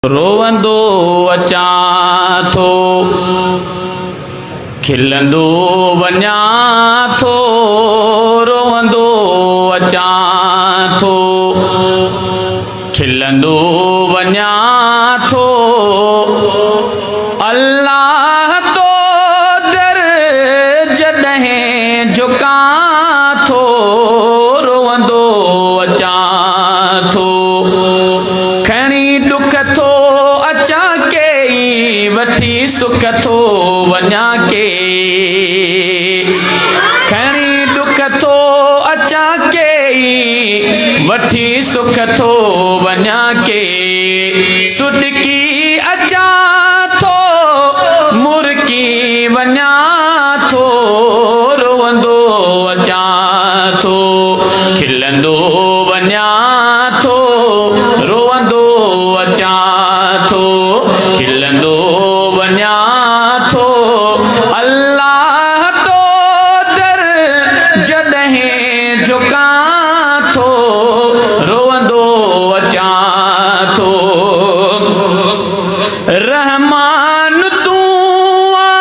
रोवंदो अचां थो, खिलंदो वञा थो, रोवंदो अचां थो, खिलंदो वञा थो। अल्लाह तो दर जॾहिं झुकां थो, रोवंदो अचां थो। खणी दुख थो अचां के, वठी सुख थो वञा के। खणी दुख थो अचां के, वठी सुख थो वञा के। सुडकी अचां थो, मुरकी वञा थो, रोवंदो अचां थो, खिलंदो वञा थो, रोवंदो अचां थो, खिलंदो वञा थो। अल्लाह तो दर जॾहिं झुकां थो, रोवंदो अचां थो। रहमान तू आ,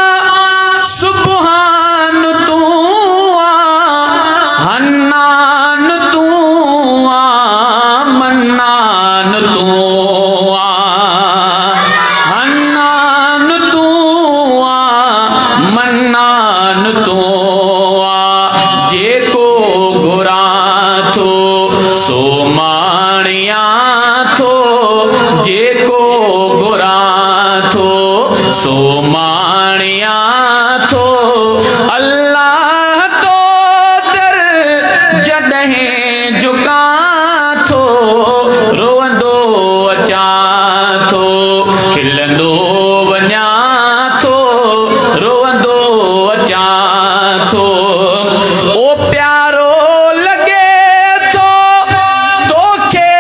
सुबहान तू आ, हन्नान तू आ, मन्नान तू आ, हन्नान तू आ, मन्नान तू आ। जेको घुरां थो सो माणियां थो, जेको घुरां थो सो माणियां थो। अल्लाह तो दर जॾहिं झुकां थो, रोवंदो अचां थो, खिलंदो वञा थो, रोवंदो अचां थो। ओ प्यारो लगे थो तोखे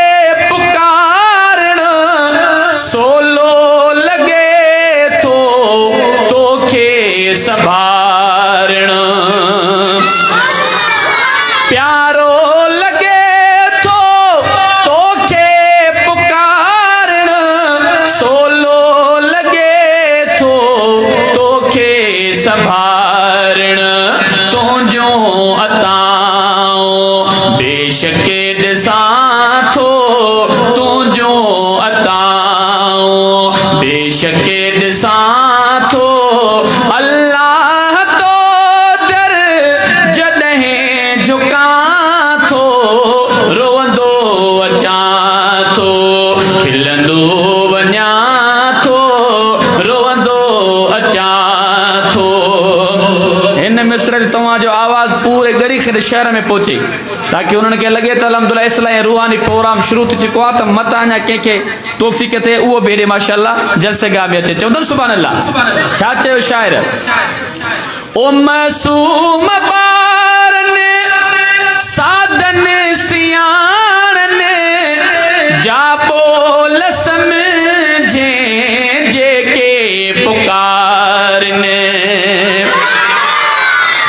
पुकारण, सोलो लगे थो तोखे संभारण। प्यारो लगे थो तोखे पुकारण, सोलो लगे थो तोखे संभारण। तुंहिंजो अताओ बेशके ॾिसां थो, तुंहिंजो अताओ बेशके ॾिसां थो। अल्लाह तो दर जॾहिं झुकां थो, रोवंदो अचां थो, खिलंदो वञा थो, रोवंदो अचां थो। हिन मिस्र जी तव्हांजो आवाज़ पूरे गरीख़ शहर में पहुचे, ताकि उन्हनि खे लॻे त अल्हम्दुलिल्लाह इस्लाही रूहानी प्रोग्राम शुरू थी चुको आहे, त मतां अञा कंहिंखे तौफ़ीक़ थिए उहो बि हेॾे माशाअल्लाह जलसेगाह में अचे। चवंदो सुभान अल्लाह। छा चयो शाइर? ओ मासूम ॿारनि साधन सियाणनि, जा बोल समझे जेके पुकारनि,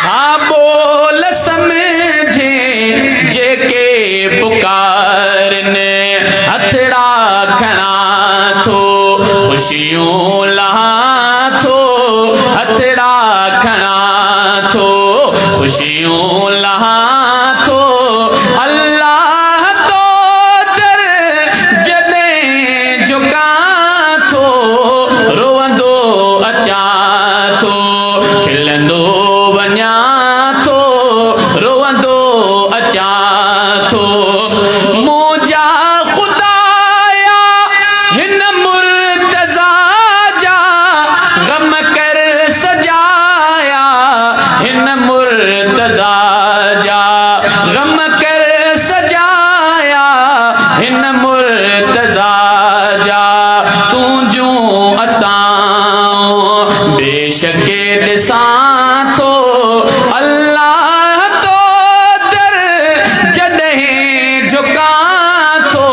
हा बोल समझे जेके पुकारनि। हथड़ा खणा थो खुशियूं लहां थो, हथड़ा खणा थो खुशियूं लहां थो। अल्लाह तो दर जॾहिं झुकां थो, रोवंदो अचां थो, खिलंदो वञा थो, रोवंदो अचां थो। मुंहिंजा खुदाया हिन मुर्तज़ा जा गम कर सजाया, हिन मुर्तज़ा जा गम कर सजाया, हिन मुर्तज़ा जा। तुंहिंजूं अताऊं बेशके ॾिसां थो, अल्लाह तो दर जॾहिं झुकां थो,